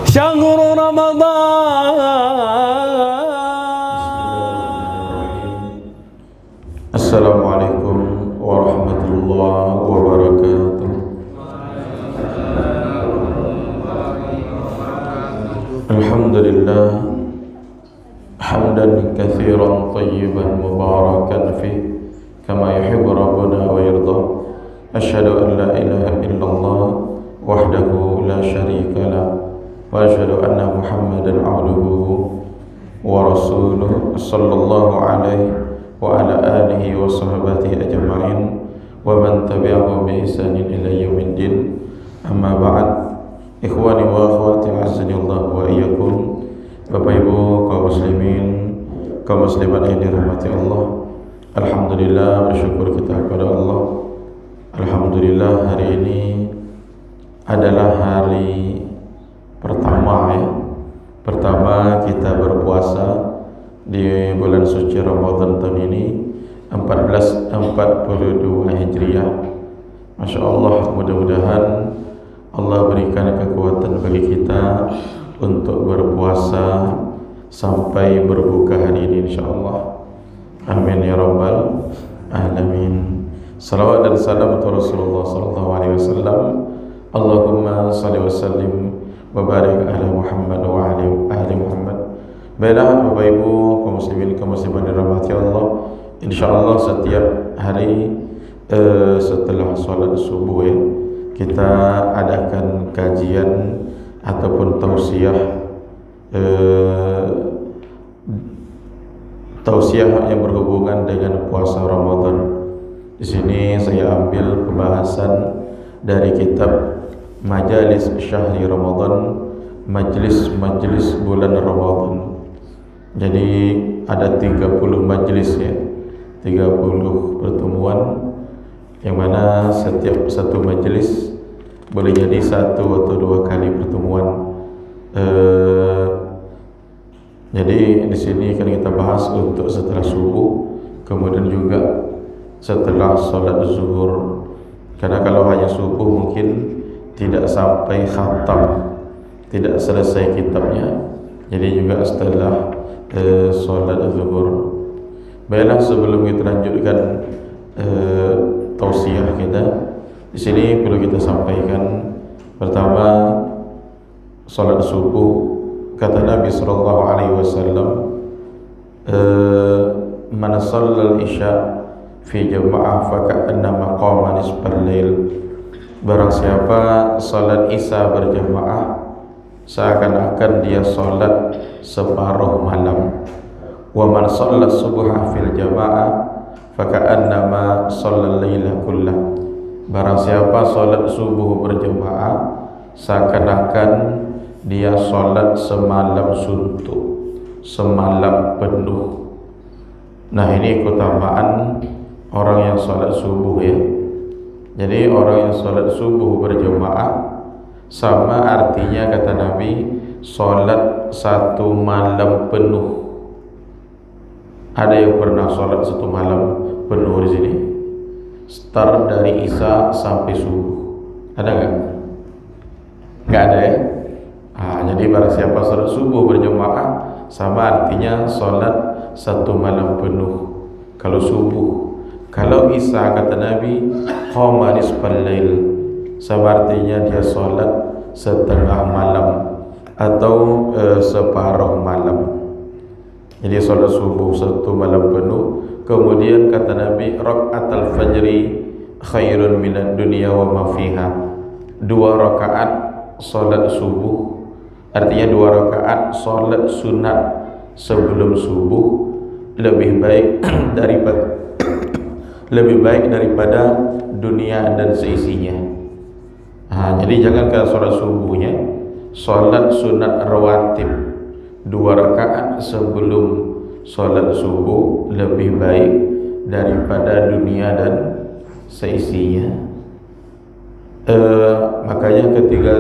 شهر رمضان. Assalamualaikum warahmatullahi wabarakatuh. Alhamdulillah hamdan katsiran tayyiban mubarakan fih kama yuhibbu rabbuna wa yarda. Asyhadu an la ilaha illallah wahdahu la syarika lah wa asyhadu anna Muhammadan abduhu wa rasuluh sallallahu alaihi wa ala alihi wa sahbihi ajma'in wa man tabi'ahum bi ihsanin ila yaumiddin. Amma ba'd. Ikhwani wa akhwati azanillah wa iyyakum. Bapak Ibu kaum muslimin, kaum muslimat yang dirahmati Allah. Alhamdulillah, bersyukur kita kepada Allah. Alhamdulillah, hari ini adalah hari pertama pertama kita berpuasa di bulan suci Ramadan tahun ini 1442 Hijriah. Masya Allah, mudah-mudahan Allah berikan kekuatan bagi kita untuk berpuasa sampai berbuka hari ini insyaAllah. Amin ya rabbal alamin. Salawat dan salam untuk Rasulullah sallallahu alaihi wasallam. Allahumma salli wa sallim wa barik ala Muhammad wa ala ahli Muhammad. Baiklah Bapak Ibu kaum muslimin kaum muslimat dirahmati Allah, insyaallah setiap hari setelah sholat subuh kita adakan kajian ataupun tausiah yang berhubungan dengan puasa Ramadan. Di sini saya ambil pembahasan dari kitab Majalis Syahri Ramadan, majlis-majlis bulan Ramadan. Jadi ada 30 majlis 30 pertemuan, yang mana setiap satu majlis boleh jadi 1 atau 2 kali pertemuan. Jadi di sini akan kita bahas untuk setelah subuh, kemudian juga setelah sholat zuhur. Karena kalau hanya subuh mungkin tidak sampai khatam, tidak selesai kitabnya. Jadi juga setelah sholat zuhur. Baiklah, sebelum kita lanjutkan tausiah kita, di sini perlu kita sampaikan. Pertama, sholat subuh, kata Nabi sallallahu alaihi wasallam, man shallal isya fi jama'ah fa ka'annama qama nisfal lail. Barang siapa salat isya berjamaah, seakan-akan dia salat separuh malam. Wa man shalla subha fil jama'ah fa ka'annama shallal laila kullah. Barang siapa salat subuh berjamaah, seakan-akan dia salat semalam suntuk, semalam penuh. Nah, ini keutamaan orang yang salat subuh Jadi orang yang salat subuh berjamaah sama artinya, kata Nabi, salat satu malam penuh. Ada yang pernah salat satu malam penuh di sini? Start dari isya sampai subuh. Ada enggak? Enggak ada jadi barang siapa salat subuh berjamaah sama artinya salat satu malam penuh kalau subuh. Kalau isya, kata Nabi, qama nisfal lail, sama artinya dia salat setengah malam atau separuh malam. Jadi salat subuh satu malam penuh. Kemudian kata Nabi, rakaatul fajri khairun minad dunya wa ma fiha. 2 rakaat salat subuh, artinya 2 rakaat salat sunat sebelum subuh lebih baik daripada dunia dan seisinya. Jadi jangankan salat subuhnya, salat sunat rawatib 2 rakaat sebelum salat subuh lebih baik daripada dunia dan seisinya. Makanya ketika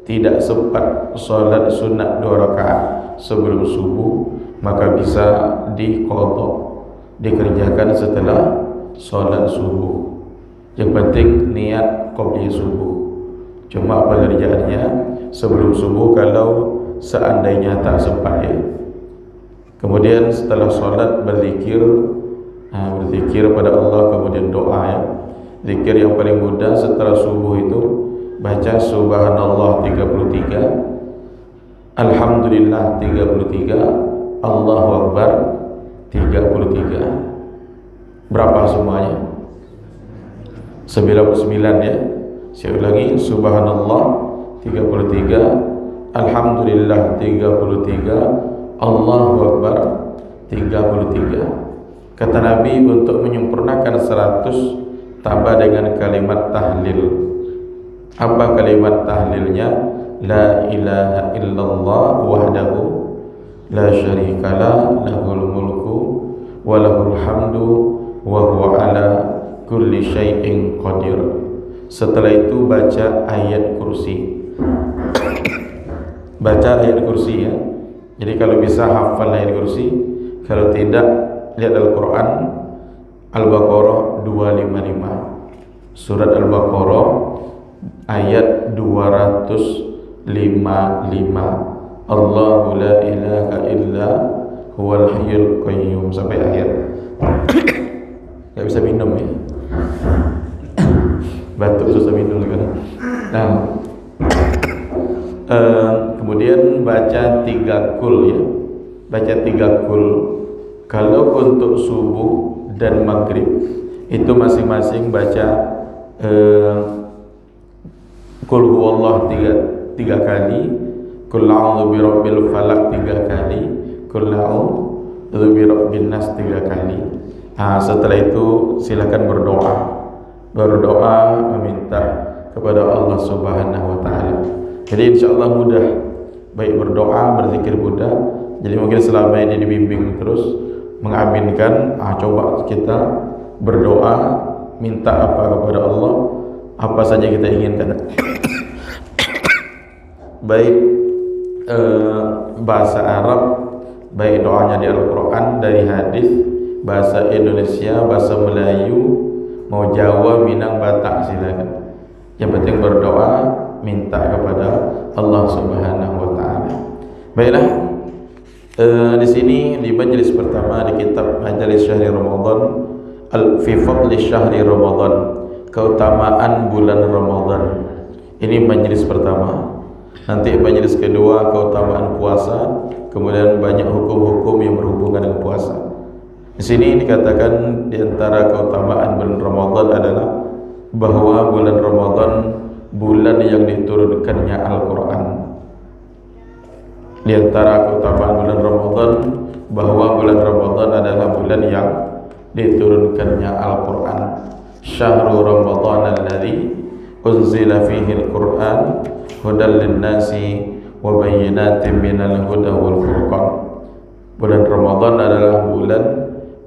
tidak sempat salat sunat 2 rakaat sebelum subuh, maka bisa diqadha, dikerjakan setelah salat subuh. Yang penting niat qobliyah subuh. Cuma pengerjaannya sebelum subuh kalau seandainya tak sempat ya. Kemudian setelah sholat berzikir, berzikir pada Allah, kemudian doa ya. Zikir yang paling mudah setelah subuh itu baca subhanallah 33, alhamdulillah 33, Allahu Akbar 33. Berapa semuanya? 99 ya. Saya ulangi, subhanallah 33, alhamdulillah 33, Allahu Akbar 33. Kata Nabi, untuk menyempurnakan 100 tambah dengan kalimat tahlil. Apa kalimat tahlilnya? La ilaha illallah wahdahu la syarikalah, lahul mulku wa lahul hamdu wa huwa ala kulli syai'in qadir. Setelah itu baca ayat kursi. Baca ayat kursi ya. Jadi kalau bisa hafal ayat kursi, kalau tidak lihat Al-Quran Al-Baqarah 255. Surat Al-Baqarah ayat 255. Allahu la ilaha illa huwal hayyul qayyum sampai akhir. Gak bisa minum ya. Batuk susah minum kan. Nah, kemudian baca 3 kul ya. Baca 3 kul. Kalau untuk subuh dan maghrib itu masing-masing baca kul huwallah 3 kali, kul a'udzu birabbil falaq 3 kali, kul a'udzu birabbin nas 3 kali. Setelah itu silakan berdoa meminta kepada Allah Subhanahu wa taala. Jadi insyaallah mudah, baik berdoa, berzikir mudah. Jadi mungkin selama ini dibimbing terus mengaminkan, coba kita berdoa, minta apa kepada Allah, apa saja kita inginkan. Baik bahasa Arab, baik doanya di Al-Quran, dari hadis, bahasa Indonesia, bahasa Melayu, mau Jawa, Minang, Batak, silakan. Yang penting berdoa, minta kepada Allah Subhanahu wa taala. Baiklah, di sini di majelis pertama di kitab Majelis Syahri Ramadan, fi fadli syahri Ramadan, keutamaan bulan Ramadan. Ini majelis pertama. Nanti majelis kedua keutamaan puasa, kemudian banyak hukum-hukum yang berhubungan dengan puasa. Di sini dikatakan di antara keutamaan bulan Ramadan adalah bahwa bulan Ramadan bulan yang diturunkannya Al-Quran. Di antara keutamaan bulan Ramadan bahwa bulan Ramadan adalah bulan yang diturunkannya Al-Quran. Syahrul Ramadan alladzi unzila fihi Al-Quran hudan lin-nasi wa bayyinatin minal huda wal furqan. Bulan Ramadan adalah bulan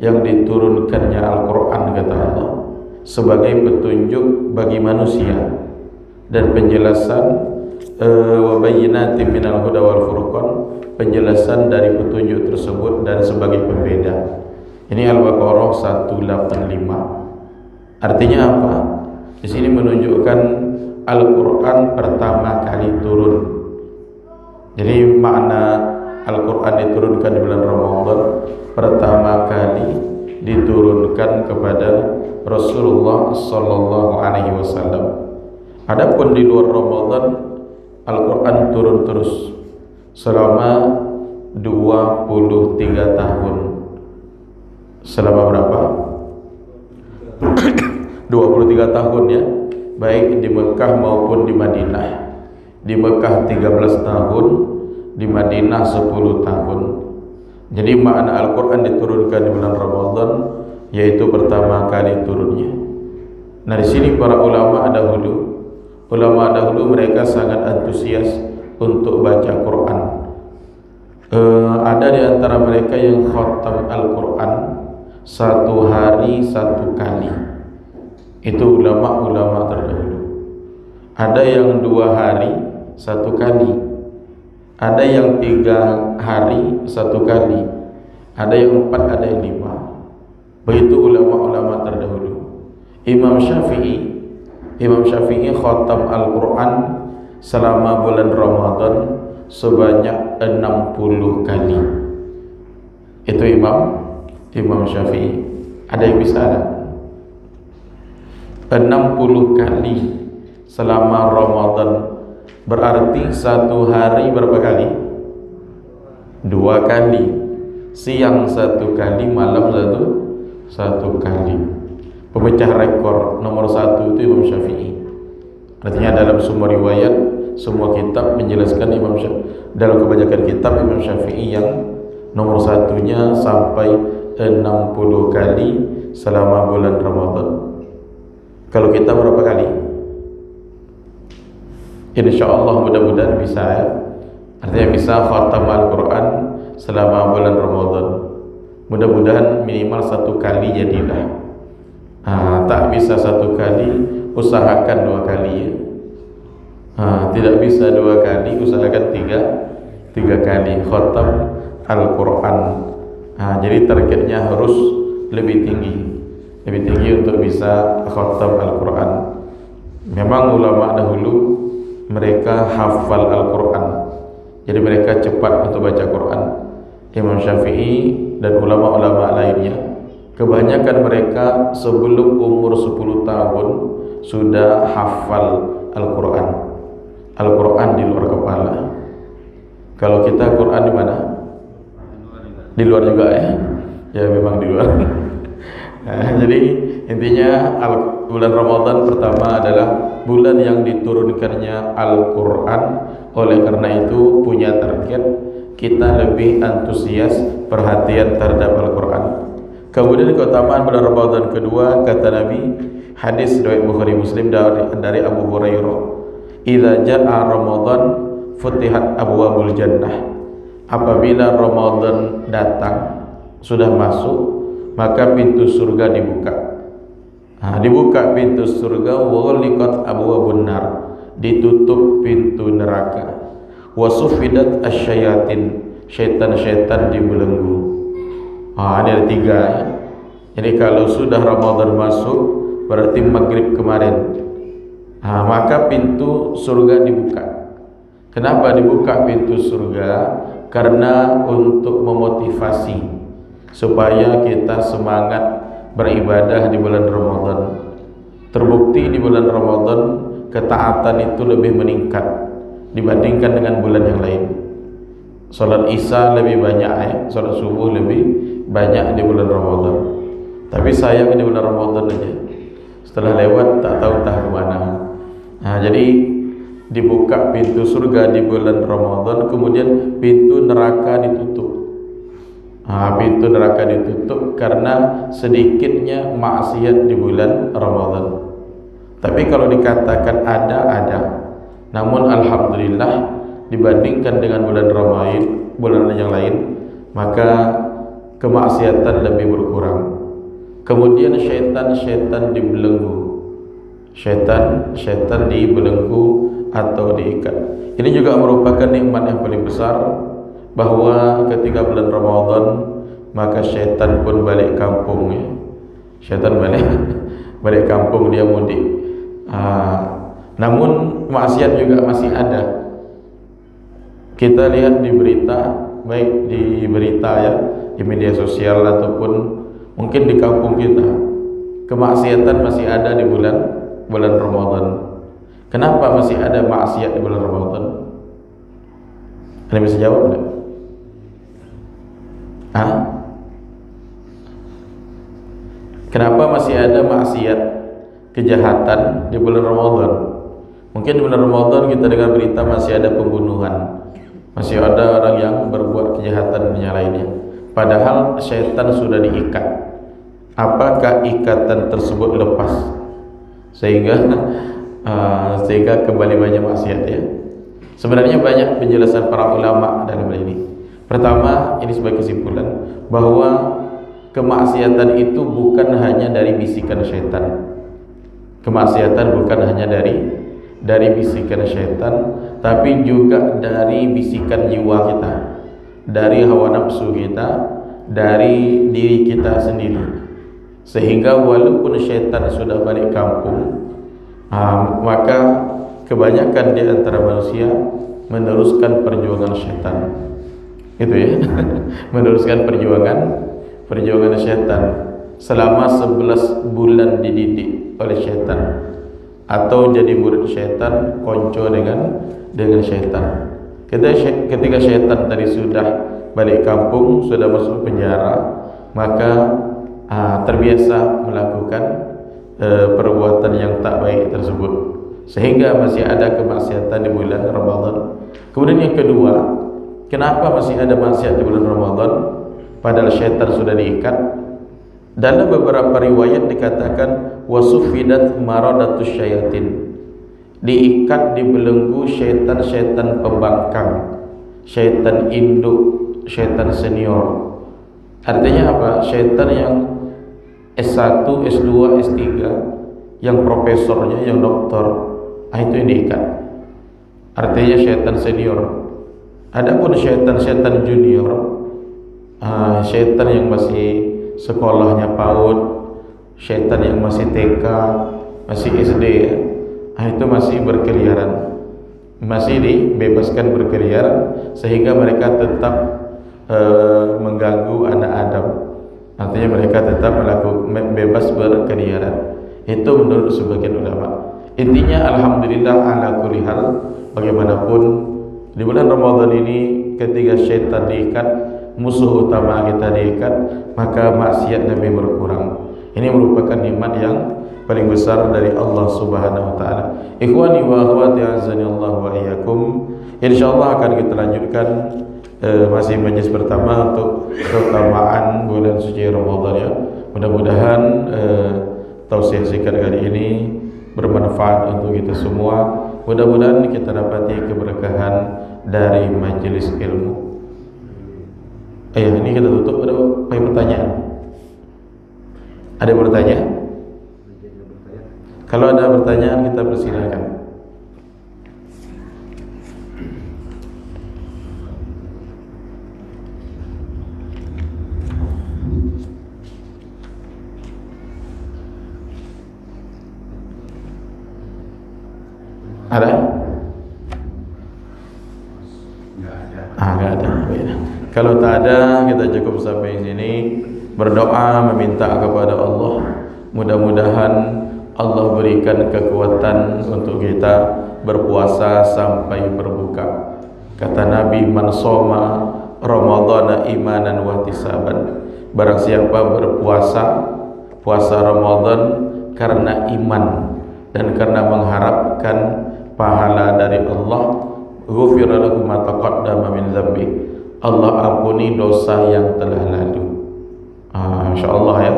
yang diturunkannya Al-Quran, kata Allah, sebagai petunjuk bagi manusia dan penjelasan wa bayyinatin minal huda wal furqan, penjelasan dari petunjuk tersebut dan sebagai pembeda. Ini Al-Baqarah 185. Artinya apa? Di sini menunjukkan Al-Quran pertama kali turun. Jadi makna Al-Quran diturunkan di bulan Ramadan, pertama kali diturunkan kepada Rasulullah sallallahu alaihi wasallam. Adapun di luar Ramadan, Al-Quran turun terus selama 23 tahun. Selama berapa? 23 tahun ya, baik di Mekah maupun di Madinah. Di Mekah 13 tahun, di Madinah 10 tahun. Jadi makna Al-Quran diturunkan di bulan Ramadan, yaitu pertama kali turunnya. Nah, di sini para ulama dahulu mereka sangat antusias untuk baca Quran. Ada di antara mereka yang khatam Al-Quran 1 hari 1 kali. Itu ulama-ulama terdahulu. Ada yang 2 hari 1 kali, ada yang 3 hari 1 kali, ada yang 4, ada yang 5. Begitu ulama-ulama terdahulu. Imam Syafi'i khatam Al-Quran selama bulan Ramadan sebanyak 60 kali. Itu Imam Syafi'i. Ada yang bisa ada? 60 kali selama Ramadan. Berarti satu hari berapa kali? 2 kali. Siang 1 kali, malam satu kali. Pemecah rekor nomor 1 itu Imam Syafi'i. Artinya dalam semua riwayat, semua kitab menjelaskan dalam kebanyakan kitab Imam Syafi'i yang nomor 1-nya sampai 60 kali selama bulan Ramadan. Kalau kita berapa kali? InsyaAllah mudah-mudahan bisa ya. Artinya bisa khatam Al-Quran selama bulan Ramadan. Mudah-mudahan minimal 1 kali jadilah. Tak bisa 1 kali, usahakan 2 kali ya. Tidak bisa 2 kali, usahakan 3 kali khatam Al-Quran. Jadi targetnya harus lebih tinggi untuk bisa khatam Al-Quran. Memang ulama dahulu mereka hafal Al-Quran, jadi mereka cepat untuk baca Quran. Imam Syafi'i dan ulama-ulama lainnya, kebanyakan mereka sebelum umur 10 tahun sudah hafal Al-Quran. Al-Quran di luar kepala. Kalau kita Quran di mana? Di luar juga ya? Ya memang di luar. Jadi intinya bulan Ramadan pertama adalah bulan yang diturunkannya Al-Quran. Oleh karena itu punya target, kita lebih antusias perhatian terhadap Al-Quran. Kemudian keutamaan bulan Ramadan kedua, kata Nabi, hadis riwayat Bukhari Muslim dari Abu Hurairah, "Idza jaa Ramadan futihat abwabul jannah." Apabila Ramadan datang, sudah masuk, maka pintu surga dibuka. Dibuka pintu surga, wa ghuliqat abwabun nar, ditutup pintu neraka. Wa sufidat asyayatin, syaitan-syaitan dibelenggu. Ini ada 3 ya. Jadi kalau sudah Ramadan masuk, berarti maghrib kemarin, maka pintu surga dibuka. Kenapa dibuka pintu surga? Karena untuk memotivasi supaya kita semangat beribadah di bulan Ramadan. Terbukti di bulan Ramadan ketaatan itu lebih meningkat dibandingkan dengan bulan yang lain. Salat Isya lebih banyak salat subuh lebih banyak di bulan Ramadan. Tapi sayang di bulan Ramadan aja, setelah lewat tak tahu entah kemana. Jadi dibuka pintu surga di bulan Ramadan, kemudian pintu neraka ditutup. Pintu neraka ditutup karena sedikitnya maksiat di bulan Ramadan. Tapi kalau dikatakan ada. Namun alhamdulillah dibandingkan dengan bulan yang lain, maka kemaksiatan lebih berkurang. Kemudian syaitan dibelenggu. Syaitan dibelenggu atau diikat. Ini juga merupakan nikmat yang paling besar, bahwa ketika bulan Ramadan maka syaitan pun balik kampung ya. Syaitan balik kampung, dia mudik. Namun maksiat juga masih ada. Kita lihat di berita, baik di berita ya, di media sosial ataupun mungkin di kampung kita, kemaksiatan masih ada di bulan Ramadan. Kenapa masih ada maksiat di bulan Ramadan? Ada yang bisa jawab enggak? Kenapa masih ada maksiat, kejahatan di bulan Ramadan? Mungkin di bulan Ramadan kita dengar berita masih ada pembunuhan, masih ada orang yang berbuat kejahatan dan yang lainnya. Padahal syaitan sudah diikat. Apakah ikatan tersebut lepas sehingga kembali banyak maksiat ya? Sebenarnya banyak penjelasan para ulama dalam hal ini. Pertama, ini sebagai kesimpulan bahwa kemaksiatan itu bukan hanya dari bisikan syaitan. Kemaksiatan bukan hanya dari bisikan syaitan, tapi juga dari bisikan jiwa kita, dari hawa nafsu kita, dari diri kita sendiri. Sehingga walaupun syaitan sudah balik kampung, maka kebanyakan di antara manusia meneruskan perjuangan setan. Itu ya. Meneruskan perjuangan setan selama 11 bulan dididik oleh setan, atau jadi murid setan, konco dengan setan. Ketika setan tadi sudah balik kampung, sudah masuk penjara, maka terbiasa melakukan perbuatan yang tak baik tersebut, sehingga masih ada kemaksiatan di bulan Ramadan. Kemudian yang kedua, kenapa masih ada maksiat di bulan Ramadan padahal syaitan sudah diikat? Dalam beberapa riwayat dikatakan wasufidat maradatus syayatin, diikat, dibelenggu syaitan-syaitan pembangkang, syaitan induk, syaitan senior. Artinya apa? Syaitan yang S1, S2, S3, yang profesornya, yang doktor, itu yang diikat. Artinya syaitan senior. Adapun syaitan-syaitan junior, syaitan yang masih sekolahnya PAUD, syaitan yang masih TK, masih SD, itu masih berkeliaran, masih dibebaskan berkeliaran, sehingga mereka tetap mengganggu anak Adam. Artinya mereka tetap bebas berkeliaran. Itu menurut sebagian ulama. Intinya alhamdulillah ala kulli hal, bagaimanapun di bulan Ramadan ini ketika syaitan diikat, musuh utama kita diikat, maka maksiat lebih berkurang. Ini merupakan nikmat yang paling besar dari Allah Subhanahu wa taala. Ikhwani wa akhwati azani Allah wa iyyakum. Insyaallah akan kita lanjutkan masih majlis pertama untuk keutamaan bulan suci Ramadan ya. Mudah-mudahan tausiah singkat kali ini bermanfaat untuk kita semua. Mudah-mudahan kita dapati keberkahan dari majelis ilmu. Ini kita tutup. Ada pertanyaan? Ada bertanya? Kalau ada pertanyaan kita persilakan. Ada? Nggak ada. Kalau tak ada, kita cukup sampai sini. Berdoa meminta kepada Allah, mudah-mudahan Allah berikan kekuatan untuk kita berpuasa sampai berbuka. Kata Nabi, man shoma ramadhana imanan wa ihtisaban, barang siapa berpuasa puasa Ramadan karena iman dan karena mengharapkan pahala dari Allah, ghufira lahu ma taqaddama min dzambi, Allah ampuni dosa yang telah lalu. Insyaallah ya.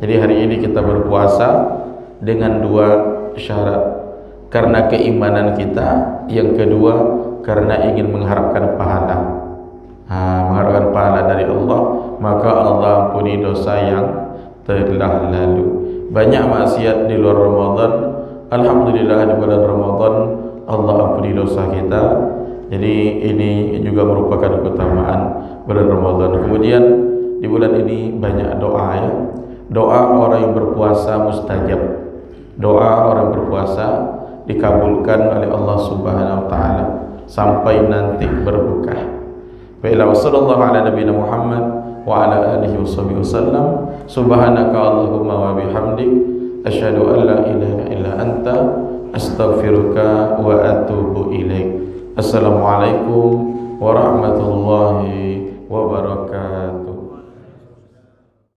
Jadi hari ini kita berpuasa dengan dua syarat. Karena keimanan kita, yang kedua karena ingin mengharapkan pahala. Mengharapkan pahala dari Allah, maka Allah ampuni dosa yang telah lalu. Banyak maksiat di luar Ramadan, alhamdulillah di bulan Ramadan Allah ampuni dosa kita. Jadi ini juga merupakan keutamaan bulan Ramadan. Kemudian di bulan ini banyak doa ya. Doa orang yang berpuasa mustajab. Doa orang berpuasa dikabulkan oleh Allah Subhanahu wa taala sampai nanti berbuka. Baiklah, sallallahu ala nabiyina Muhammad wa ala alihi wasallam. Subhanaka Allahumma wa bihamdik, asyhadu an la ilaha illa anta, astaghfiruka wa atubu ilaik. Assalamualaikum warahmatullahi